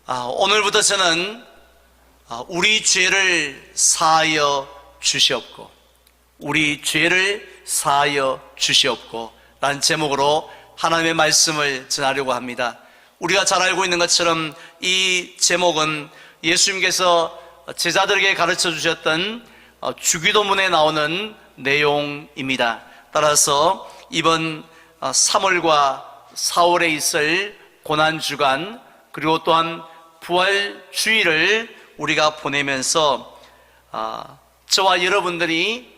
오늘부터 저는 우리 죄를 사하여 주시옵고 우리 죄를 사하여 주시옵고 라는 제목으로 하나님의 말씀을 전하려고 합니다. 우리가 잘 알고 있는 것처럼 이 제목은 예수님께서 제자들에게 가르쳐 주셨던 주기도문에 나오는 내용입니다. 따라서 이번 3월과 4월에 있을 고난주간 그리고 또한 부활주일을 우리가 보내면서 저와 여러분들이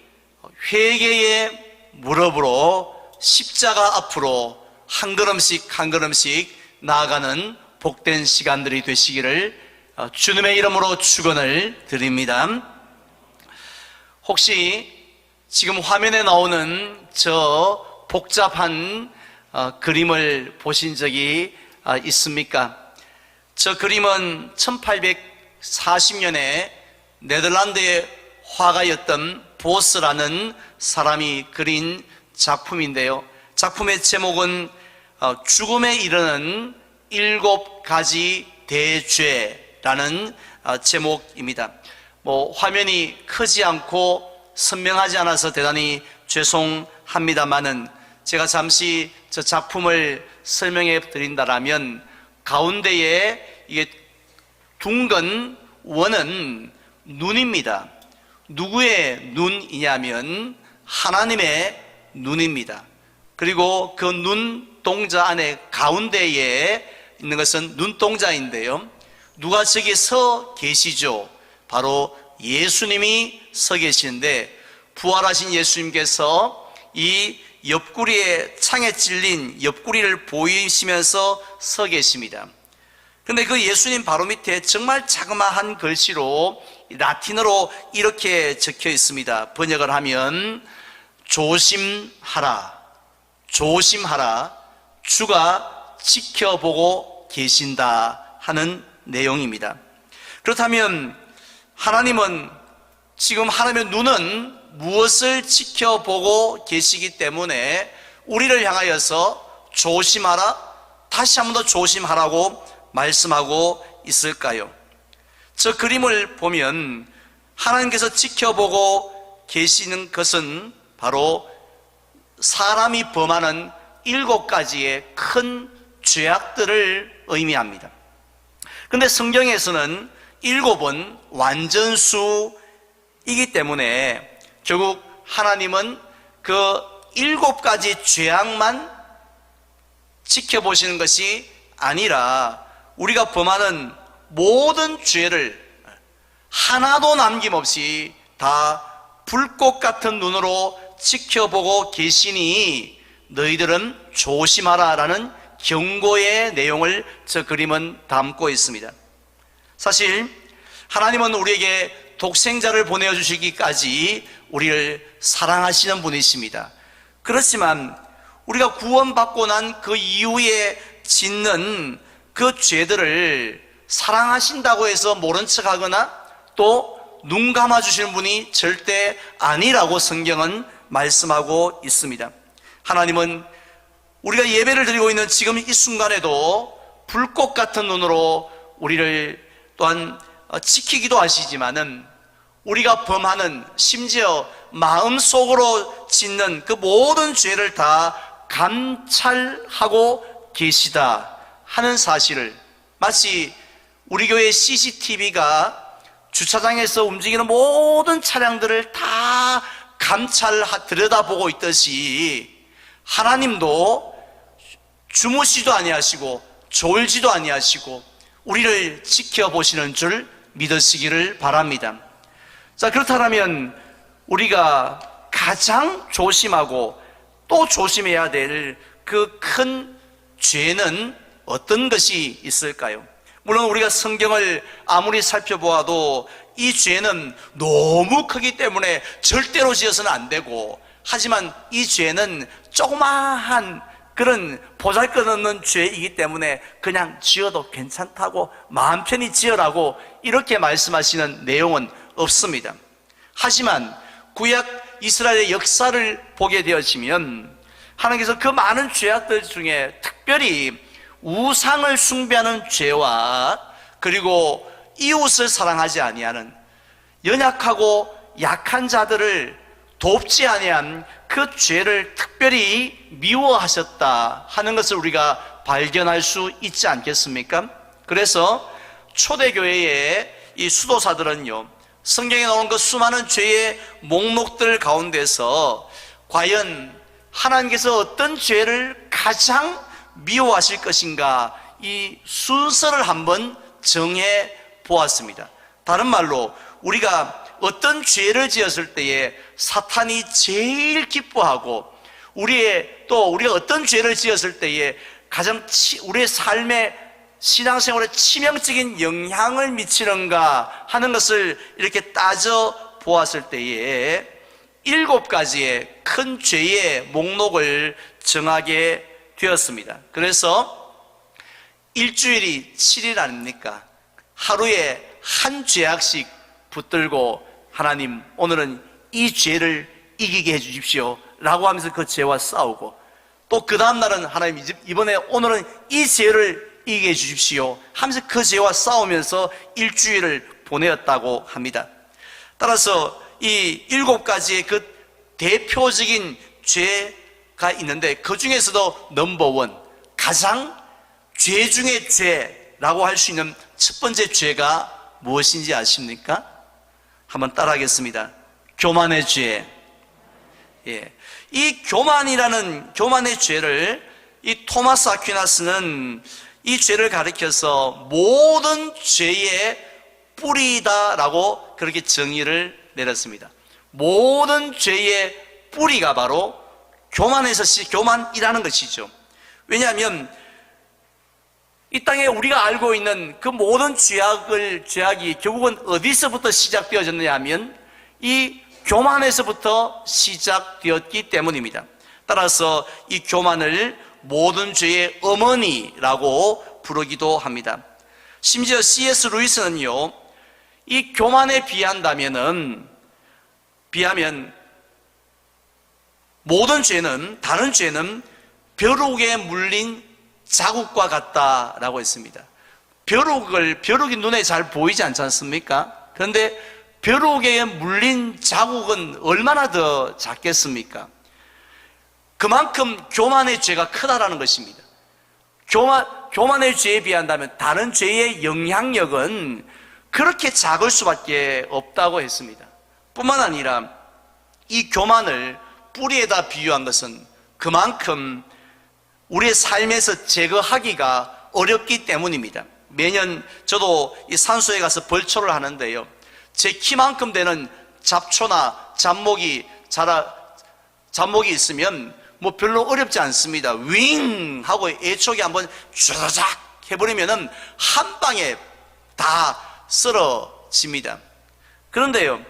회개의 무릎으로 십자가 앞으로 한 걸음씩 한 걸음씩 나아가는 복된 시간들이 되시기를 주님의 이름으로 축원을 드립니다. 혹시 지금 화면에 나오는 저 복잡한 그림을 보신 적이 있습니까? 저 그림은 1840년에 네덜란드의 화가였던 보스라는 사람이 그린 작품인데요. 작품의 제목은 죽음에 이르는 7가지 대죄라는 제목입니다. 화면이 크지 않고 선명하지 않아서 대단히 죄송합니다만은 제가 잠시 저 작품을 설명해 드린다라면 가운데에 이게 둥근 원은 눈입니다. 누구의 눈이냐면 하나님의 눈입니다. 그리고 그 눈동자 안에 가운데에 있는 것은 눈동자인데요. 누가 저기 서 계시죠? 바로 예수님이 서 계시는데 부활하신 예수님께서 이 옆구리에 창에 찔린 옆구리를 보이시면서 서 계십니다. 그런데 그 예수님 바로 밑에 정말 자그마한 글씨로 라틴어로 이렇게 적혀 있습니다. 번역을 하면 조심하라, 조심하라, 주가 지켜보고 계신다 하는 내용입니다. 그렇다면 하나님은 지금 하나님의 눈은 무엇을 지켜보고 계시기 때문에 우리를 향하여서 조심하라, 다시 한 번 더 조심하라고 말씀하고 있을까요? 저 그림을 보면 하나님께서 지켜보고 계시는 것은 바로 사람이 범하는 7가지의 큰 죄악들을 의미합니다. 그런데 성경에서는 7은 완전수이기 때문에 결국 하나님은 그 7가지 죄악만 지켜보시는 것이 아니라 우리가 범하는 모든 죄를 하나도 남김없이 다 불꽃 같은 눈으로 지켜보고 계시니 너희들은 조심하라 라는 경고의 내용을 저 그림은 담고 있습니다. 사실 하나님은 우리에게 독생자를 보내주시기까지 우리를 사랑하시는 분이십니다. 그렇지만 우리가 구원받고 난 그 이후에 짓는 그 죄들을 사랑하신다고 해서 모른 척하거나 또 눈 감아주시는 분이 절대 아니라고 성경은 말씀하고 있습니다. 하나님은 우리가 예배를 드리고 있는 지금 이 순간에도 불꽃 같은 눈으로 우리를 또한 지키기도 하시지만은 우리가 범하는 심지어 마음속으로 짓는 그 모든 죄를 다 감찰하고 계시다 하는 사실을 마치 우리 교회 CCTV가 주차장에서 움직이는 모든 차량들을 다 들여다보고 있듯이 하나님도 주무시도 아니하시고 졸지도 아니하시고 우리를 지켜보시는 줄 믿으시기를 바랍니다. 자, 그렇다면 우리가 가장 조심하고 또 조심해야 될 그 큰 죄는 어떤 것이 있을까요? 물론 우리가 성경을 아무리 살펴보아도 이 죄는 너무 크기 때문에 절대로 지어서는 안 되고, 하지만 이 죄는 조그마한 그런 보잘것없는 죄이기 때문에 그냥 지어도 괜찮다고 마음 편히 지으라고 이렇게 말씀하시는 내용은 없습니다. 하지만 구약 이스라엘의 역사를 보게 되어지면 하나님께서 그 많은 죄악들 중에 특별히 우상을 숭배하는 죄와 그리고 이웃을 사랑하지 아니하는, 연약하고 약한 자들을 돕지 아니한 그 죄를 특별히 미워하셨다 하는 것을 우리가 발견할 수 있지 않겠습니까? 그래서 초대교회의 이 수도사들은요, 성경에 나오는 그 수많은 죄의 목록들 가운데서 과연 하나님께서 어떤 죄를 가장 미워하실 것인가, 이 순서를 한번 정해 보았습니다. 다른 말로 우리가 어떤 죄를 지었을 때에 사탄이 제일 기뻐하고, 우리가 어떤 죄를 지었을 때에 가장 우리의 삶의 신앙생활에 치명적인 영향을 미치는가 하는 것을 이렇게 따져 보았을 때에 7가지의 큰 죄의 목록을 정하게 되었습니다. 그래서 일주일이 7일 아닙니까? 하루에 한 죄악씩 붙들고, 하나님 오늘은 이 죄를 이기게 해주십시오 라고 하면서 그 죄와 싸우고, 또 그 다음날은 하나님 이번에 오늘은 이 죄를 이기게 해주십시오 하면서 그 죄와 싸우면서 일주일을 보내었다고 합니다. 따라서 이 7가지의 그 대표적인 죄가 있는데, 그 중에서도 넘버원, 가장 죄 중의 죄라고 할 수 있는 첫 번째 죄가 무엇인지 아십니까? 한번 따라하겠습니다. 교만의 죄. 예. 이 교만의 죄를 이 토마스 아퀴나스는 이 죄를 가리켜서 모든 죄의 뿌리다라고 그렇게 정의를 내렸습니다. 모든 죄의 뿌리가 바로 교만이라는 것이죠. 왜냐하면 이 땅에 우리가 알고 있는 그 모든 죄악이 결국은 어디서부터 시작되어졌느냐 하면 이 교만에서부터 시작되었기 때문입니다. 따라서 이 교만을 모든 죄의 어머니라고 부르기도 합니다. 심지어 C.S. 루이스는요, 이 교만에 비하면 모든 죄는, 다른 죄는 벼룩에 물린 자국과 같다라고 했습니다. 벼룩이 눈에 잘 보이지 않지 않습니까? 그런데 벼룩에 물린 자국은 얼마나 더 작겠습니까? 그만큼 교만의 죄가 크다라는 것입니다. 교만의 죄에 비한다면 다른 죄의 영향력은 그렇게 작을 수밖에 없다고 했습니다. 뿐만 아니라 이 교만을 뿌리에다 비유한 것은 그만큼 우리의 삶에서 제거하기가 어렵기 때문입니다. 매년 저도 이 산소에 가서 벌초를 하는데요, 제 키만큼 되는 잡초나 잡목이 있으면 뭐 별로 어렵지 않습니다. 윙 하고 애촉이 한번 쭈르륵 해버리면은 한 방에 다 쓰러집니다. 그런데요,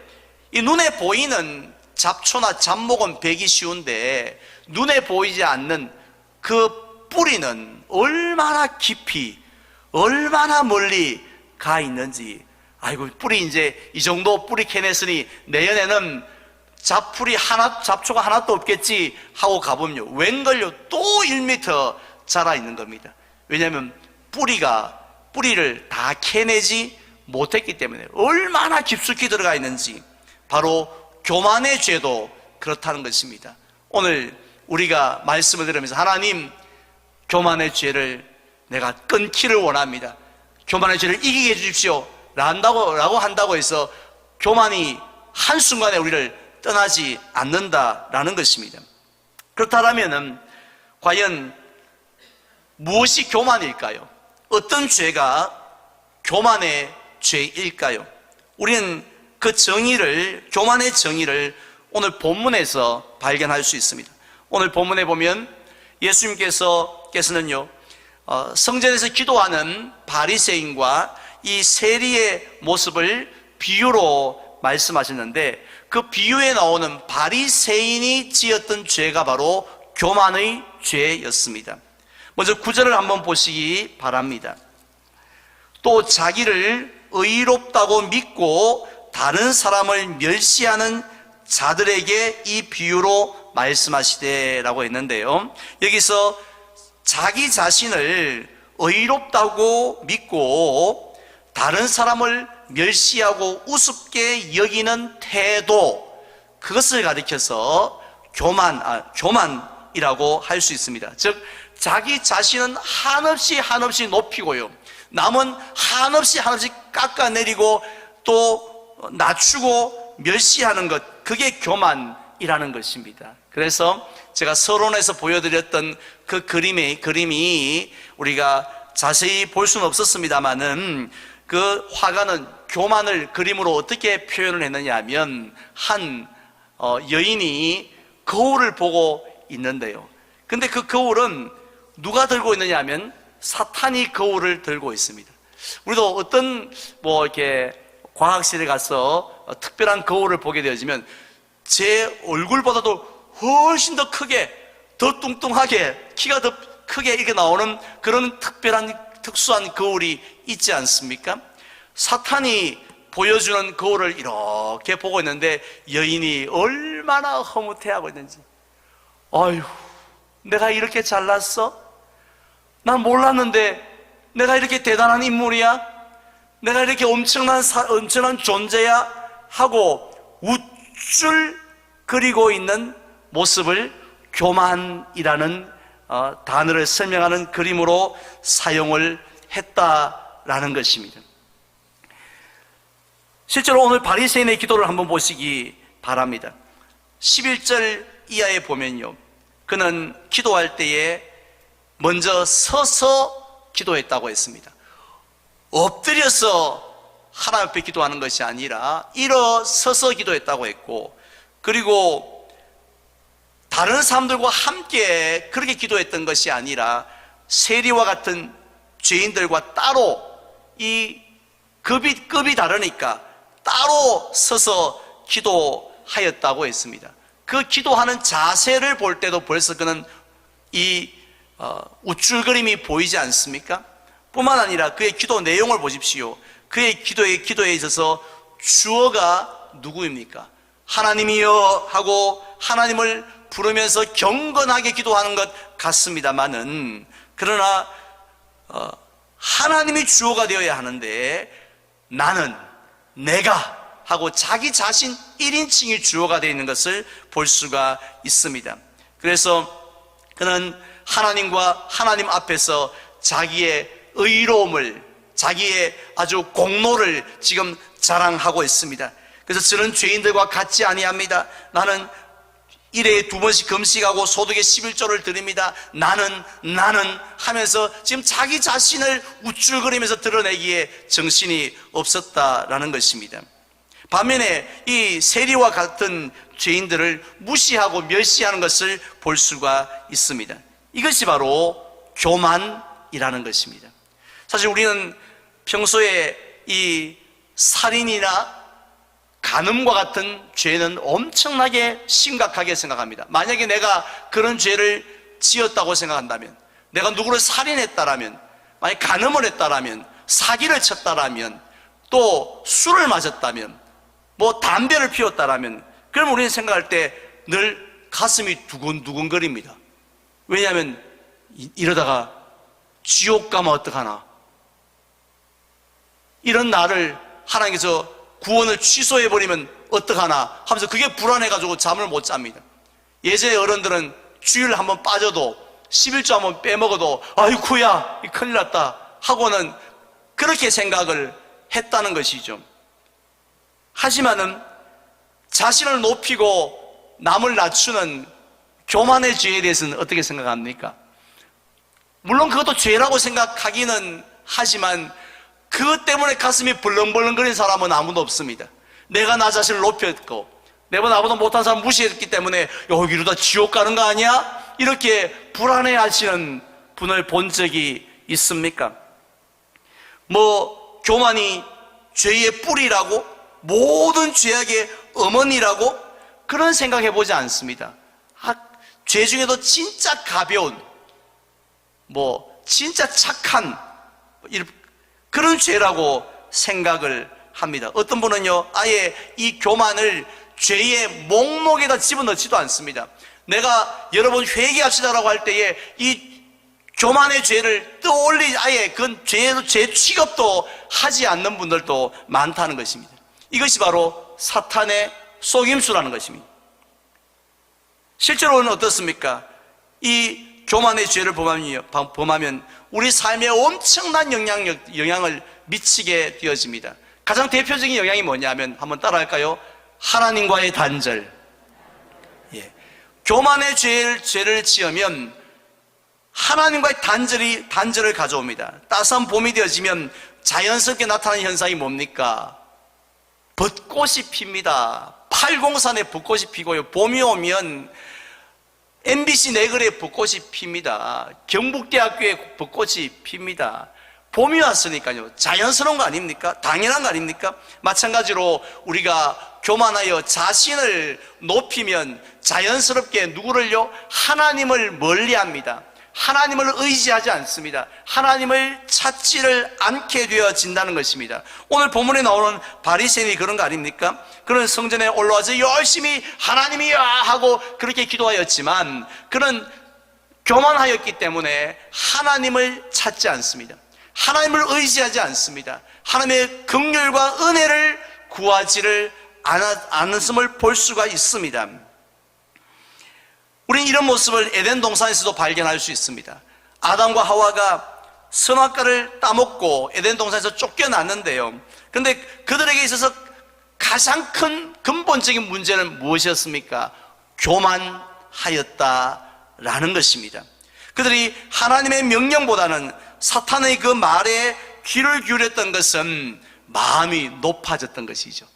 이 눈에 보이는 잡초나 잡목은 베기 쉬운데 눈에 보이지 않는 그 뿌리는 얼마나 깊이, 얼마나 멀리 가 있는지. 아이고, 뿌리 이제 이 정도 뿌리 캐냈으니 내년에는 잡초가 하나도 없겠지 하고 가보면요, 웬걸요 또 1m 자라 있는 겁니다. 왜냐하면 뿌리를 다 캐내지 못했기 때문에. 얼마나 깊숙이 들어가 있는지. 바로 교만의 죄도 그렇다는 것입니다. 오늘 우리가 말씀을 들으면서, 하나님, 교만의 죄를 내가 끊기를 원합니다, 교만의 죄를 이기게 해주십시오 라고 한다고 해서 교만이 한순간에 우리를 떠나지 않는다라는 것입니다. 그렇다면 과연 무엇이 교만일까요? 어떤 죄가 교만의 죄일까요? 우리는 그 교만의 정의를 오늘 본문에서 발견할 수 있습니다. 오늘 본문에 보면 예수님께서는요, 성전에서 기도하는 바리새인과 이 세리의 모습을 비유로 말씀하셨는데, 그 비유에 나오는 바리새인이 지었던 죄가 바로 교만의 죄였습니다. 먼저 9절을 한번 보시기 바랍니다. 또 자기를 의롭다고 믿고 다른 사람을 멸시하는 자들에게 이 비유로 말씀하시되라고 했는데요, 여기서 자기 자신을 의롭다고 믿고 다른 사람을 멸시하고 우습게 여기는 태도, 그것을 가리켜서 교만이라고 할 수 있습니다. 즉 자기 자신은 한없이 높이고요, 남은 한없이 깎아내리고 또 낮추고 멸시하는 것, 그게 교만이라는 것입니다. 그래서 제가 서론에서 보여드렸던 그 그림이 우리가 자세히 볼 수는 없었습니다만은, 그 화가는 교만을 그림으로 어떻게 표현을 했느냐 하면, 한 여인이 거울을 보고 있는데요, 근데 그 거울은 누가 들고 있느냐 하면 사탄이 거울을 들고 있습니다. 우리도 어떤 이렇게 과학실에 가서 특별한 거울을 보게 되어지면 제 얼굴보다도 훨씬 더 크게, 더 뚱뚱하게, 키가 더 크게 이렇게 나오는 그런 특수한 거울이 있지 않습니까? 사탄이 보여주는 거울을 이렇게 보고 있는데 여인이 얼마나 허무해하고 있는지, 아유, 내가 이렇게 잘났어? 난 몰랐는데 내가 이렇게 대단한 인물이야? 내가 이렇게 엄청난 존재야? 하고 우쭐거리고 있는 모습을 교만이라는 단어를 설명하는 그림으로 사용을 했다라는 것입니다. 실제로 오늘 바리새인의 기도를 한번 보시기 바랍니다. 11절 이하에 보면요, 그는 기도할 때에 먼저 서서 기도했다고 했습니다. 엎드려서 하나님 앞에 기도하는 것이 아니라 일어서서 기도했다고 했고, 그리고 다른 사람들과 함께 그렇게 기도했던 것이 아니라 세리와 같은 죄인들과 따로, 이 급이 다르니까 따로 서서 기도하였다고 했습니다. 그 기도하는 자세를 볼 때도 벌써 그는 이 우쭐거림이 보이지 않습니까? 뿐만 아니라 그의 기도 내용을 보십시오. 그의 기도에 있어서 주어가 누구입니까? 하나님이여 하고 하나님을 부르면서 경건하게 기도하는 것 같습니다만은, 그러나 하나님이 주어가 되어야 하는데 나는, 내가 하고 자기 자신 1인칭이 주어가 되어 있는 것을 볼 수가 있습니다. 그래서 그는 하나님과 하나님 앞에서 자기의 의로움을, 자기의 아주 공로를 지금 자랑하고 있습니다. 그래서 저는 죄인들과 같지 아니합니다. 나는 일에 2번씩 금식하고 소득의 11조를 드립니다. 나는 하면서 지금 자기 자신을 우쭐거리면서 드러내기에 정신이 없었다라는 것입니다. 반면에 이 세리와 같은 죄인들을 무시하고 멸시하는 것을 볼 수가 있습니다. 이것이 바로 교만이라는 것입니다. 사실 우리는 평소에 이 살인이나 간음과 같은 죄는 엄청나게 심각하게 생각합니다. 만약에 내가 그런 죄를 지었다고 생각한다면, 내가 누구를 살인했다라면, 만약 간음을 했다라면, 사기를 쳤다라면, 또 술을 마셨다면, 담배를 피웠다라면, 그럼 우리는 생각할 때 늘 가슴이 두근두근거립니다. 왜냐하면 이러다가 지옥 가면 어떡하나, 이런 나를 하나님께서 구원을 취소해버리면 어떡하나 하면서 그게 불안해가지고 잠을 못 잡니다. 예전에 어른들은 주일 한번 빠져도 11조 한번 빼먹어도 아이쿠야 큰일 났다 하고는 그렇게 생각을 했다는 것이죠. 하지만은 자신을 높이고 남을 낮추는 교만의 죄에 대해서는 어떻게 생각합니까? 물론 그것도 죄라고 생각하기는 하지만 그것 때문에 가슴이 벌렁벌렁거리는 사람은 아무도 없습니다. 내가 나 자신을 높였고 내가 나보다 못한 사람 무시했기 때문에 여기 이러다 지옥 가는 거 아니야? 이렇게 불안해 하시는 분을 본 적이 있습니까? 교만이 죄의 뿌리라고, 모든 죄악의 어머니라고 그런 생각해 보지 않습니다. 죄 중에도 진짜 가벼운, 진짜 착한 그런 죄라고 생각을 합니다. 어떤 분은요, 아예 이 교만을 죄의 목록에다 집어넣지도 않습니다. 내가 여러분 회개합시다라고 할 때에 이 교만의 죄를 아예 죄 취급도 하지 않는 분들도 많다는 것입니다. 이것이 바로 사탄의 속임수라는 것입니다. 실제로는 어떻습니까? 이 교만의 죄를 범하면 우리 삶에 엄청난 영향을 미치게 되어집니다. 가장 대표적인 영향이 뭐냐면 한번 따라할까요? 하나님과의 단절. 교만의 죄를 지으면 하나님과의 단절을 가져옵니다. 따스한 봄이 되어지면 자연스럽게 나타나는 현상이 뭡니까? 벚꽃이 핍니다. 팔공산에 벚꽃이 피고요. 봄이 오면 MBC 내거리에 벚꽃이 핍니다. 경북대학교에 벚꽃이 핍니다. 봄이 왔으니까요. 자연스러운 거 아닙니까? 당연한 거 아닙니까? 마찬가지로 우리가 교만하여 자신을 높이면 자연스럽게 누구를요? 하나님을 멀리합니다. 하나님을 의지하지 않습니다. 하나님을 찾지를 않게 되어진다는 것입니다. 오늘 본문에 나오는 바리새인이 그런 거 아닙니까? 그는 성전에 올라와서 열심히 하나님이야 하고 그렇게 기도하였지만 그는 교만하였기 때문에 하나님을 찾지 않습니다. 하나님을 의지하지 않습니다. 하나님의 긍휼과 은혜를 구하지를 않았음을 볼 수가 있습니다. 우리는 이런 모습을 에덴 동산에서도 발견할 수 있습니다. 아담과 하와가 선악과를 따먹고 에덴 동산에서 쫓겨났는데요. 그런데 그들에게 있어서 가장 큰 근본적인 문제는 무엇이었습니까? 교만하였다라는 것입니다. 그들이 하나님의 명령보다는 사탄의 그 말에 귀를 기울였던 것은 마음이 높아졌던 것이죠.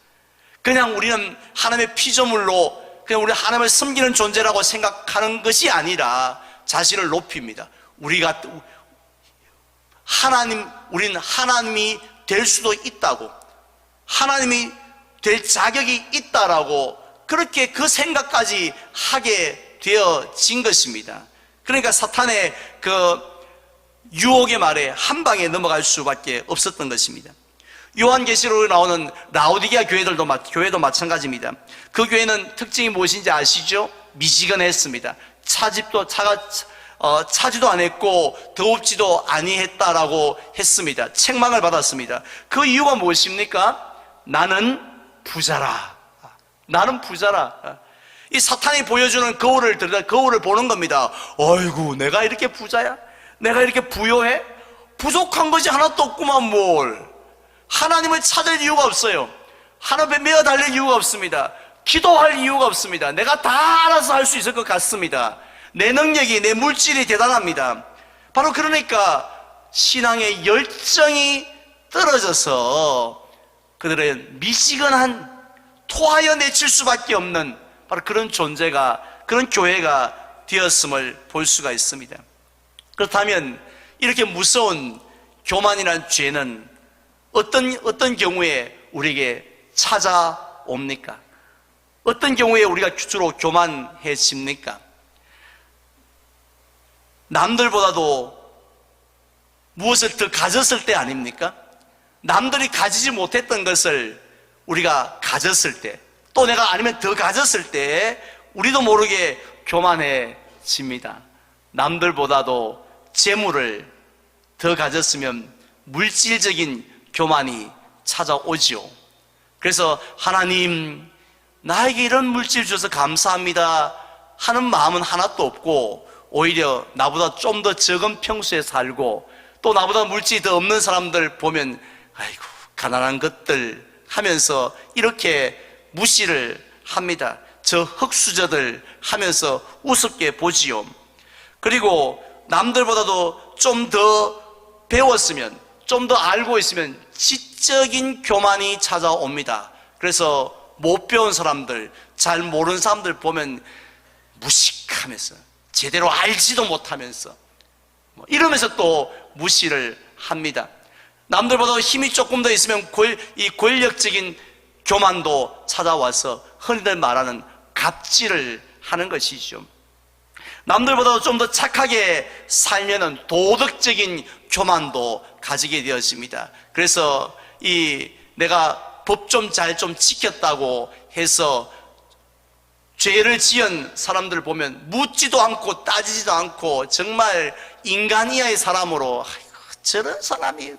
그냥 우리는 하나님의 피조물로 그냥 우리 하나님을 섬기는 존재라고 생각하는 것이 아니라 자신을 높입니다. 우리는 하나님이 될 수도 있다고, 하나님이 될 자격이 있다라고 그렇게 그 생각까지 하게 되어진 것입니다. 그러니까 사탄의 그 유혹의 말에 한 방에 넘어갈 수밖에 없었던 것입니다. 요한계시록에 나오는 라오디게아 교회도 마찬가지입니다. 그 교회는 특징이 무엇인지 아시죠? 미지근했습니다. 차지도 안 했고 더웁지도 아니했다라고 했습니다. 책망을 받았습니다. 그 이유가 무엇입니까? 나는 부자라. 나는 부자라. 이 사탄이 보여주는 거울을 보는 겁니다. 어이구, 내가 이렇게 부자야? 내가 이렇게 부요해? 부족한 것이 하나도 없구만 뭘. 하나님을 찾을 이유가 없어요. 하나님에 매어 달릴 이유가 없습니다. 기도할 이유가 없습니다. 내가 다 알아서 할 수 있을 것 같습니다. 내 능력이, 내 물질이 대단합니다. 바로 그러니까 신앙의 열정이 떨어져서 그들은 미지근한 토하여 내칠 수밖에 없는 바로 그런 존재가, 그런 교회가 되었음을 볼 수가 있습니다. 그렇다면 이렇게 무서운 교만이라는 죄는 어떤 경우에 우리에게 찾아옵니까? 어떤 경우에 우리가 주로 교만해집니까? 남들보다도 무엇을 더 가졌을 때 아닙니까? 남들이 가지지 못했던 것을 우리가 가졌을 때, 또 내가 아니면 더 가졌을 때 우리도 모르게 교만해집니다. 남들보다도 재물을 더 가졌으면 물질적인 교만이 찾아오지요. 그래서 하나님, 나에게 이런 물질 주셔서 감사합니다 하는 마음은 하나도 없고 오히려 나보다 좀 더 적은 평수에 살고 또 나보다 물질이 더 없는 사람들 보면 아이고 가난한 것들 하면서 이렇게 무시를 합니다. 저 흙수저들 하면서 우습게 보지요. 그리고 남들보다도 좀 더 배웠으면, 좀 더 알고 있으면 지적인 교만이 찾아옵니다. 그래서 못 배운 사람들, 잘 모르는 사람들 보면 무식하면서, 제대로 알지도 못하면서 이러면서 또 무시를 합니다. 남들보다 힘이 조금 더 있으면 이 권력적인 교만도 찾아와서 흔히들 말하는 갑질을 하는 것이죠. 남들보다 좀 더 착하게 살면은 도덕적인 교만도 가지게 되었습니다. 그래서 내가 법 좀 잘 지켰다고 해서 죄를 지은 사람들을 보면 묻지도 않고 따지지도 않고 정말 인간 이하의 사람으로 저런 사람이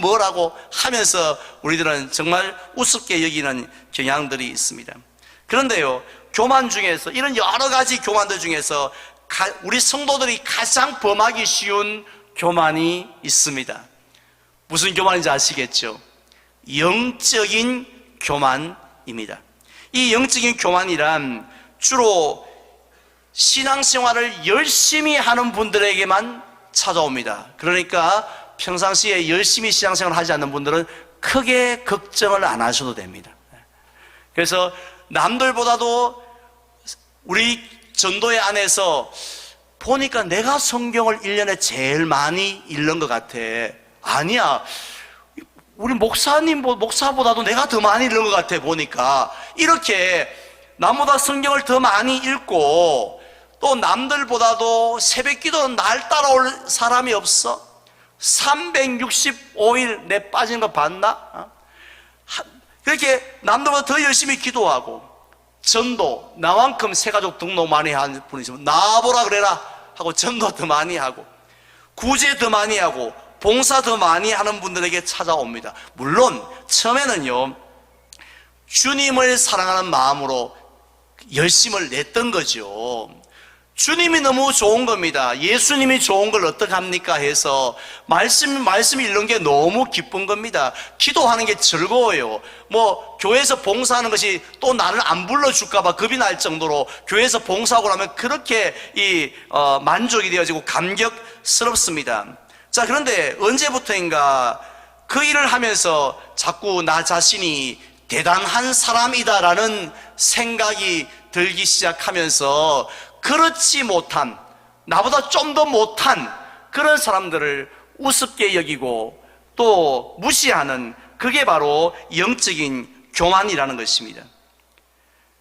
뭐라고 하면서 우리들은 정말 우습게 여기는 경향들이 있습니다. 그런데요, 교만 중에서, 이런 여러 가지 교만들 중에서 우리 성도들이 가장 범하기 쉬운 교만이 있습니다. 무슨 교만인지 아시겠죠? 영적인 교만입니다. 이 영적인 교만이란 주로 신앙생활을 열심히 하는 분들에게만 찾아옵니다. 그러니까 평상시에 열심히 신앙생활을 하지 않는 분들은 크게 걱정을 안 하셔도 됩니다. 그래서 남들보다도 우리 전도회 안에서 보니까 내가 성경을 1년에 제일 많이 읽는 것 같아. 아니야, 우리 목사보다도 내가 더 많이 읽는 것 같아. 보니까 이렇게 나보다 성경을 더 많이 읽고 또 남들보다도 새벽 기도는 날 따라올 사람이 없어? 365일 내 빠진 거 봤나? 그렇게 남들보다 더 열심히 기도하고 전도, 나만큼 새가족 등록 많이 하는 분이 있으면 나보라 그래라 하고 전도 더 많이 하고 구제 더 많이 하고 봉사 더 많이 하는 분들에게 찾아옵니다. 물론 처음에는요, 주님을 사랑하는 마음으로 열심을 냈던 거죠. 주님이 너무 좋은 겁니다. 예수님이 좋은 걸 어떡합니까 해서 말씀 읽는 게 너무 기쁜 겁니다. 기도하는 게 즐거워요. 교회에서 봉사하는 것이 또 나를 안 불러줄까 봐 겁이 날 정도로 교회에서 봉사하고 나면 그렇게 만족이 되어지고 감격스럽습니다. 자, 그런데 언제부터인가 그 일을 하면서 자꾸 나 자신이 대단한 사람이다라는 생각이 들기 시작하면서 그렇지 못한, 나보다 좀 더 못한 그런 사람들을 우습게 여기고 또 무시하는, 그게 바로 영적인 교만이라는 것입니다.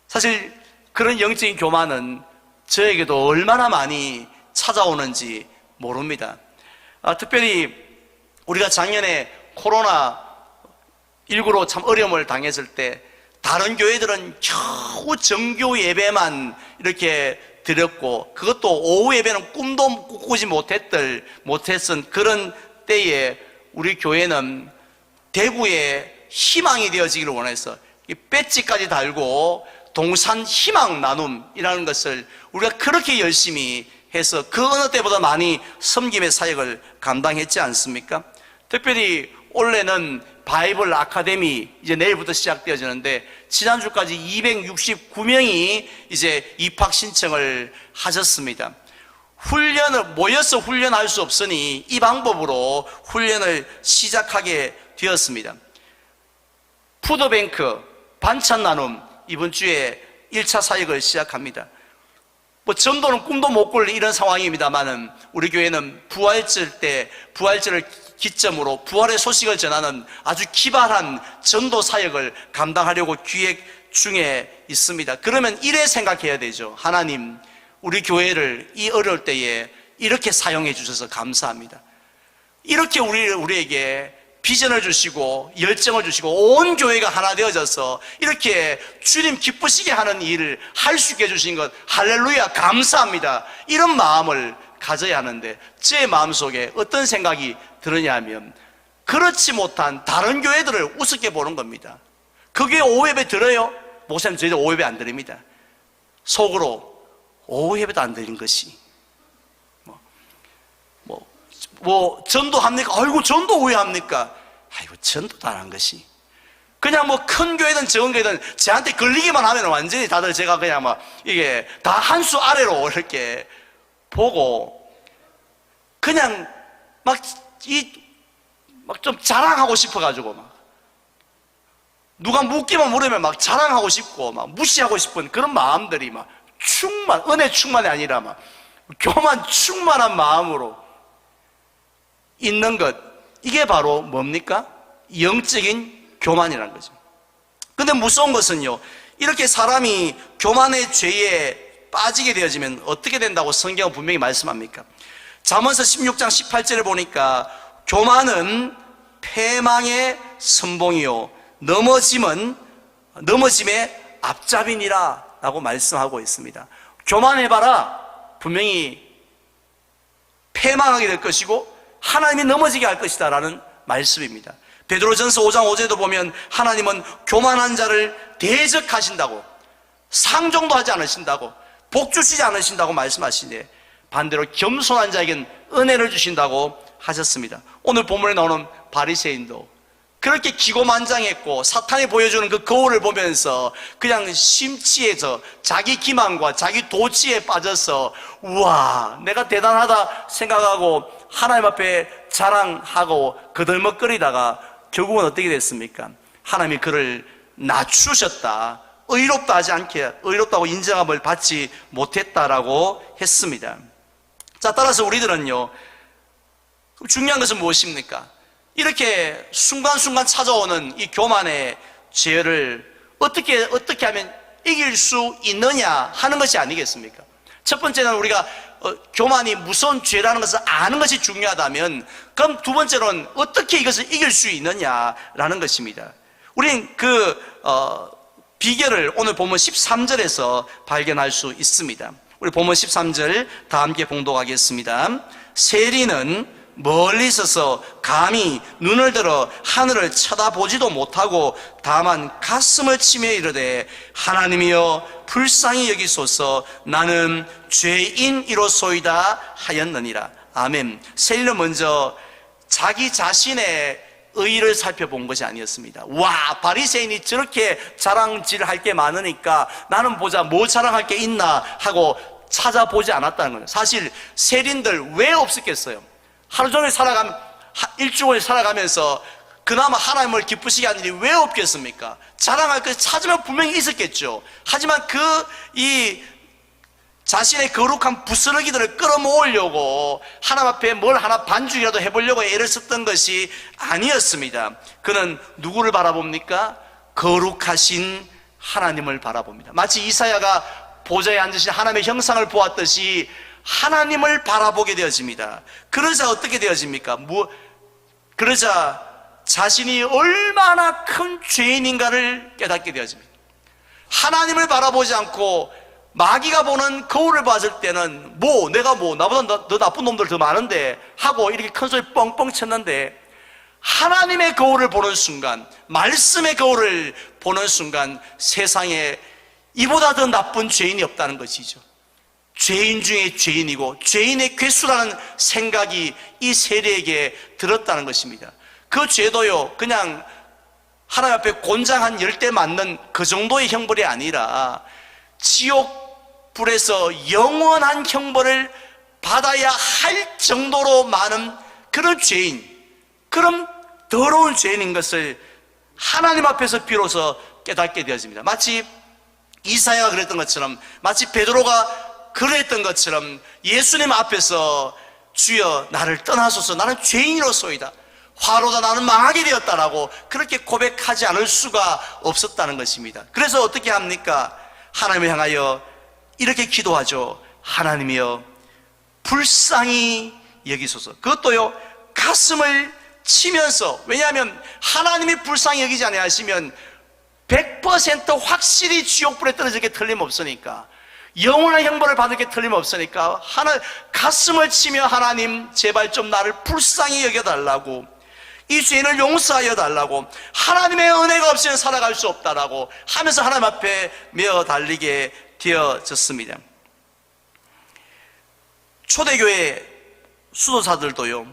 사실 그런 영적인 교만은 저에게도 얼마나 많이 찾아오는지 모릅니다. 특별히 우리가 작년에 코로나19로 참 어려움을 당했을 때 다른 교회들은 겨우 정규 예배만 이렇게 드렸고, 그것도 오후 예배는 꿈도 꾸지 못했던 그런 때에 우리 교회는 대구에 희망이 되어지기를 원해서 이 배지까지 달고 동산 희망 나눔이라는 것을 우리가 그렇게 열심히 해서 그 어느 때보다 많이 섬김의 사역을 감당했지 않습니까? 특별히 올해는 바이블 아카데미 이제 내일부터 시작되어지는데 지난주까지 269명이 이제 입학 신청을 하셨습니다. 모여서 훈련할 수 없으니 이 방법으로 훈련을 시작하게 되었습니다. 푸드뱅크 반찬 나눔 이번 주에 1차 사역을 시작합니다. 전도는 꿈도 못 꿀 이런 상황입니다만은 우리 교회는 부활절을 기점으로 부활의 소식을 전하는 아주 기발한 전도 사역을 감당하려고 기획 중에 있습니다. 그러면 이래 생각해야 되죠. 하나님, 우리 교회를 이 어려울 때에 이렇게 사용해 주셔서 감사합니다. 이렇게 우리에게 비전을 주시고 열정을 주시고 온 교회가 하나 되어져서 이렇게 주님 기쁘시게 하는 일을 할 수 있게 해주신 것, 할렐루야, 감사합니다. 이런 마음을 가져야 하는데 제 마음속에 어떤 생각이 들으냐 하면 그렇지 못한 다른 교회들을 우습게 보는 겁니다. 그 교회 오후 예배 들어요? 목사님, 저희들 오후 예배 안 드립니다. 속으로 오후 예배도 안 드린 것이 전도합니까? 아이고, 전도 왜 합니까? 아이고, 전도도 안 한 것이. 그냥 큰 교회든 적은 교회든 저한테 걸리기만 하면 완전히 다들 제가 그냥 이게 다 한 수 아래로 이렇게 보고 그냥 좀 자랑하고 싶어가지고 누가 묻기만 물으면 자랑하고 싶고 무시하고 싶은 그런 마음들이 은혜 충만이 아니라 교만 충만한 마음으로 있는 것, 이게 바로 뭡니까? 영적인 교만이라는 거죠. 근데 무서운 것은요, 이렇게 사람이 교만의 죄에 빠지게 되어지면 어떻게 된다고 성경은 분명히 말씀합니까? 잠언서 16장 18절을 보니까 교만은 패망의 선봉이요 넘어짐의 앞잡이니라 라고 말씀하고 있습니다. 교만해봐라. 분명히 패망하게 될 것이고 하나님이 넘어지게 할 것이다 라는 말씀입니다. 베드로전서 5장 5절에도 보면 하나님은 교만한 자를 대적하신다고, 상종도 하지 않으신다고, 복 주시지 않으신다고 말씀하시는데 반대로 겸손한 자에겐 은혜를 주신다고 하셨습니다. 오늘 본문에 나오는 바리새인도 그렇게 기고만장했고 사탄이 보여주는 그 거울을 보면서 그냥 심취해서 자기 기만과 자기 도취에 빠져서 우와 내가 대단하다 생각하고 하나님 앞에 자랑하고 거들먹거리다가 결국은 어떻게 됐습니까? 하나님이 그를 낮추셨다, 의롭다 하지 않게 의롭다고 인정함을 받지 못했다라고 했습니다. 자, 따라서 우리들은요, 중요한 것은 무엇입니까? 이렇게 순간순간 찾아오는 이 교만의 죄를 어떻게 하면 이길 수 있느냐 하는 것이 아니겠습니까? 첫 번째는 우리가 교만이 무서운 죄라는 것을 아는 것이 중요하다면, 그럼 두 번째로는 어떻게 이것을 이길 수 있느냐라는 것입니다. 우린 비결을 오늘 본문 13절에서 발견할 수 있습니다. 우리 본문 13절 다 함께 봉독하겠습니다. 세리는 멀리 서서 감히 눈을 들어 하늘을 쳐다보지도 못하고 다만 가슴을 치며 이르되 하나님이여 불쌍히 여기소서 나는 죄인이로소이다 하였느니라. 아멘. 세리는 먼저 자기 자신의 의의를 살펴본 것이 아니었습니다. 와, 바리새인이 저렇게 자랑질할 게 많으니까 나는 보자 뭐 자랑할 게 있나 하고 찾아보지 않았다는 거예요. 사실 세리인들 왜 없었겠어요? 하루 종일 일주일 살아가면서 그나마 하나님을 기쁘시게 하는 일이 왜 없겠습니까? 자랑할 것 찾으면 분명히 있었겠죠. 하지만 자신의 거룩한 부스러기들을 끌어모으려고 하나님 앞에 뭘 하나 반죽이라도 해보려고 애를 썼던 것이 아니었습니다. 그는 누구를 바라봅니까? 거룩하신 하나님을 바라봅니다. 마치 이사야가 보좌에 앉으신 하나님의 형상을 보았듯이 하나님을 바라보게 되어집니다. 그러자 어떻게 되어집니까? 그러자 자신이 얼마나 큰 죄인인가를 깨닫게 되어집니다. 하나님을 바라보지 않고 마귀가 보는 거울을 봤을 때는 나보다 더 나쁜 놈들 더 많은데 하고 이렇게 큰 소리 뻥뻥 쳤는데, 하나님의 거울을 보는 순간, 말씀의 거울을 보는 순간 세상에 이보다 더 나쁜 죄인이 없다는 것이죠. 죄인 중에 죄인이고 죄인의 괴수라는 생각이 이 세리에게 들었다는 것입니다. 그 죄도요, 그냥 하나님 앞에 곤장 한 10대 맞는 그 정도의 형벌이 아니라 지옥 불에서 영원한 형벌을 받아야 할 정도로 많은 그런 죄인, 그런 더러운 죄인인 것을 하나님 앞에서 비로소 깨닫게 되어집니다. 마치 이사야가 그랬던 것처럼, 마치 베드로가 그랬던 것처럼 예수님 앞에서 주여 나를 떠나소서 나는 죄인으로소이다, 화로다 나는 망하게 되었다라고 그렇게 고백하지 않을 수가 없었다는 것입니다. 그래서 어떻게 합니까? 하나님을 향하여 이렇게 기도하죠. 하나님이여 불쌍히 여기소서. 그것도요 가슴을 치면서. 왜냐하면 하나님이 불쌍히 여기지 아니하시면 100% 확실히 지옥불에 떨어질 게 틀림없으니까, 영원한 형벌을 받을 게 틀림없으니까 가슴을 치며 하나님 제발 좀 나를 불쌍히 여겨달라고, 이 죄인을 용서하여 달라고, 하나님의 은혜가 없이는 살아갈 수 없다라고 하면서 하나님 앞에 메어 달리게 되어졌습니다. 초대교회 수도사들도요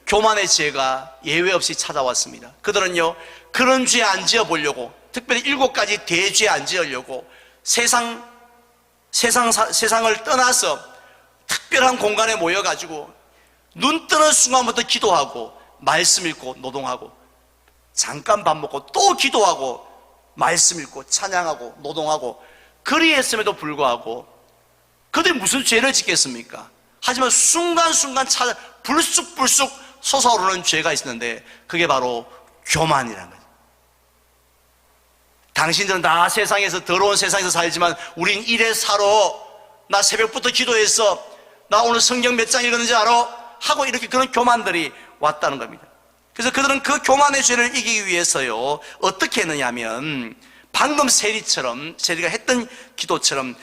교만의 죄가 예외 없이 찾아왔습니다. 그들은요 그런 죄 안 지어보려고, 특별히 7가지 대죄 안 지으려고 세상을 떠나서 특별한 공간에 모여가지고 눈 뜨는 순간부터 기도하고 말씀 읽고 노동하고, 잠깐 밥 먹고 또 기도하고 말씀 읽고 찬양하고 노동하고, 그리했음에도 불구하고 그들이 무슨 죄를 짓겠습니까? 하지만 순간순간 불쑥불쑥 솟아오르는 죄가 있었는데 그게 바로 교만이라는 거예요. 당신들은 다 세상에서, 더러운 세상에서 살지만 우린 이래 살아. 나 새벽부터 기도했어. 나 오늘 성경 몇 장 읽었는지 알아? 하고 이렇게 그런 교만들이 왔다는 겁니다. 그래서 그들은 그 교만의 죄를 이기기 위해서요 어떻게 했느냐 하면 방금 세리가 했던 기도처럼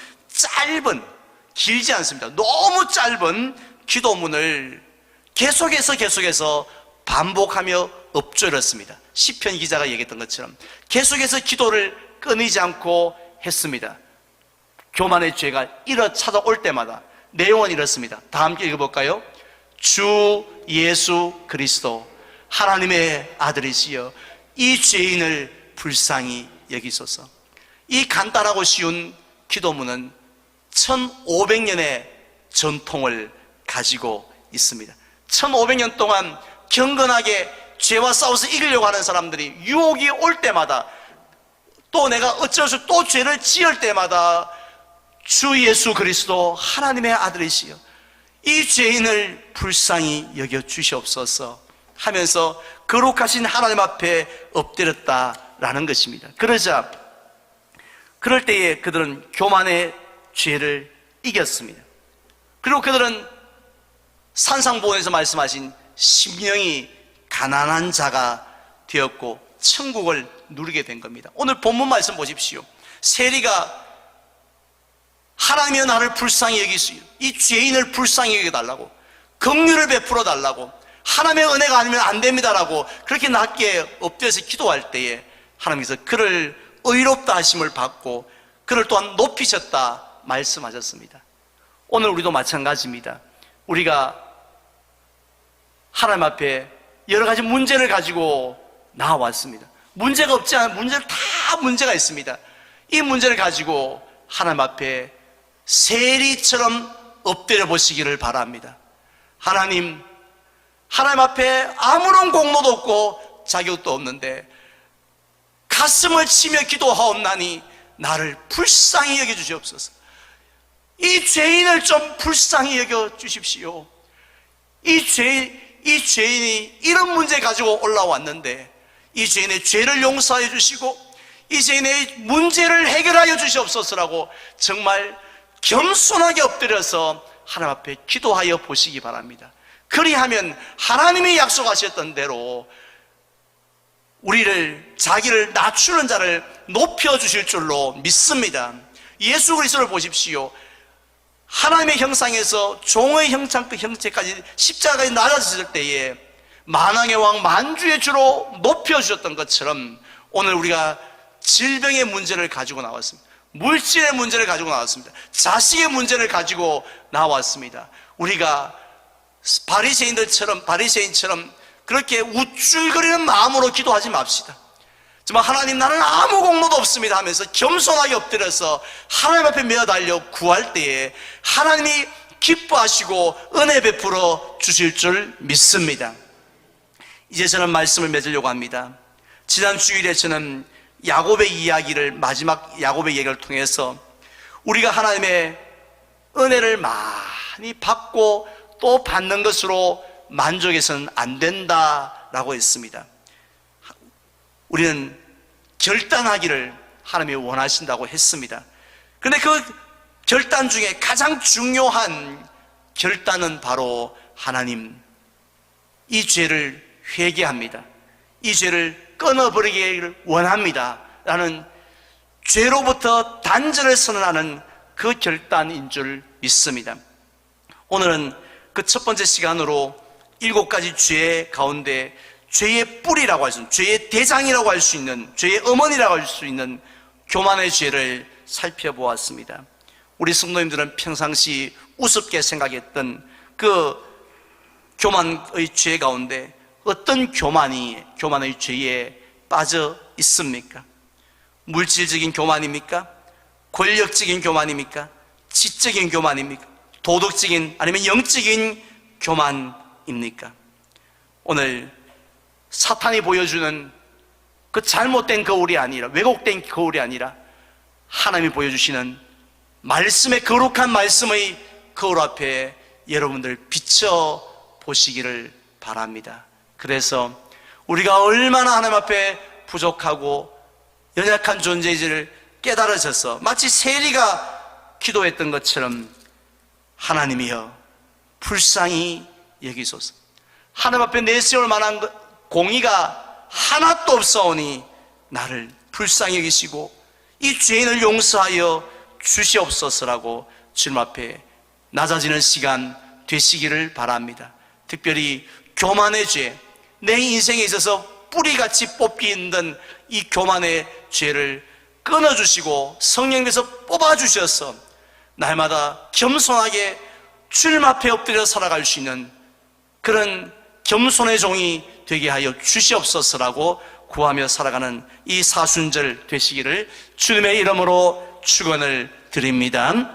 길지 않습니다. 너무 짧은 기도문을 계속해서 반복하며 엎조렸습니다. 시편 기자가 얘기했던 것처럼 계속해서 기도를 끊이지 않고 했습니다. 교만의 죄가 찾아올 때마다 내용은 이렇습니다. 다 함께 읽어볼까요? 주 예수 그리스도 하나님의 아들이시여 이 죄인을 불쌍히 여기소서. 이 간단하고 쉬운 기도문은 1500년의 전통을 가지고 있습니다. 1500년 동안 경건하게 죄와 싸워서 이기려고 하는 사람들이 유혹이 올 때마다, 또 내가 어쩔 수 또 죄를 지을 때마다 주 예수 그리스도 하나님의 아들이시여 이 죄인을 불쌍히 여겨 주시옵소서 하면서 거룩하신 하나님 앞에 엎드렸다라는 것입니다. 그럴 때에 그들은 교만의 죄를 이겼습니다. 그리고 그들은 산상보훈에서 말씀하신 심령이 가난한 자가 되었고 천국을 누리게 된 겁니다. 오늘 본문 말씀 보십시오. 세리가 하나님이 나를 불쌍히 여기시오, 이 죄인을 불쌍히 여겨달라고, 긍휼을 베풀어 달라고, 하나님의 은혜가 아니면 안 됩니다라고 그렇게 낮게 엎드려서 기도할 때에 하나님께서 그를 의롭다 하심을 받고 그를 또한 높이셨다 말씀하셨습니다. 오늘 우리도 마찬가지입니다. 우리가 하나님 앞에 여러 가지 문제를 가지고 나와왔습니다. 문제가 없지 않은 문제를 다 문제가 있습니다. 이 문제를 가지고 하나님 앞에 세리처럼 엎드려 보시기를 바랍니다. 하나님 앞에 아무런 공로도 없고 자격도 없는데 가슴을 치며 기도하옵나니 나를 불쌍히 여겨주시옵소서. 이 죄인을 좀 불쌍히 여겨주십시오. 이 죄인이 이런 문제 가지고 올라왔는데 이 죄인의 죄를 용서해 주시고 이 죄인의 문제를 해결하여 주시옵소서라고 정말 겸손하게 엎드려서 하나님 앞에 기도하여 보시기 바랍니다. 그리하면 하나님이 약속하셨던 대로 자기를 낮추는 자를 높여주실 줄로 믿습니다. 예수 그리스도를 보십시오. 하나님의 형상에서 종의 형체까지 십자가에 낮아졌을 때에 만왕의 왕 만주의 주로 높여주셨던 것처럼 오늘 우리가 질병의 문제를 가지고 나왔습니다. 물질의 문제를 가지고 나왔습니다. 자식의 문제를 가지고 나왔습니다. 우리가 바리새인처럼 그렇게 우쭐거리는 마음으로 기도하지 맙시다. 정말 하나님 나는 아무 공로도 없습니다 하면서 겸손하게 엎드려서 하나님 앞에 매어달려 구할 때에 하나님이 기뻐하시고 은혜 베풀어 주실 줄 믿습니다. 이제 저는 말씀을 맺으려고 합니다. 지난 주일에 저는 마지막 야곱의 이야기를 통해서 우리가 하나님의 은혜를 많이 받고 또 받는 것으로 만족해서는 안 된다라고 했습니다. 우리는 결단하기를 하나님이 원하신다고 했습니다. 그런데 그 결단 중에 가장 중요한 결단은 바로 하나님, 이 죄를 회개합니다. 이 죄를 끊어버리기를 원합니다 라는 죄로부터 단절을 선언하는 그 결단인 줄 믿습니다. 오늘은 그 첫 번째 시간으로 7가지 죄 가운데 죄의 뿌리라고 할 수 있는, 죄의 대장이라고 할 수 있는, 죄의 어머니라고 할 수 있는 교만의 죄를 살펴보았습니다. 우리 성도님들은 평상시 우습게 생각했던 그 교만의 죄 가운데 어떤 교만의 죄에 빠져 있습니까? 물질적인 교만입니까? 권력적인 교만입니까? 지적인 교만입니까? 도덕적인 아니면 영적인 교만입니까? 오늘 사탄이 보여주는 그 잘못된 거울이 아니라, 왜곡된 거울이 아니라 하나님이 보여주시는 말씀의, 거룩한 말씀의 거울 앞에 여러분들 비춰 보시기를 바랍니다. 그래서 우리가 얼마나 하나님 앞에 부족하고 연약한 존재인지를 깨달으셔서 마치 세리가 기도했던 것처럼 하나님이여 불쌍히 여기소서. 하나님 앞에 내세울 만한 공의가 하나도 없사오니 나를 불쌍히 여기시고 이 죄인을 용서하여 주시옵소서라고 주님 앞에 낮아지는 시간 되시기를 바랍니다. 특별히 교만의 죄, 내 인생에 있어서 뿌리같이 뽑기 힘든 이 교만의 죄를 끊어주시고 성령께서 뽑아주셔서 날마다 겸손하게 주님 앞에 엎드려 살아갈 수 있는 그런 겸손의 종이 되게 하여 주시옵소서라고 구하며 살아가는 이 사순절 되시기를 주님의 이름으로 축원을 드립니다.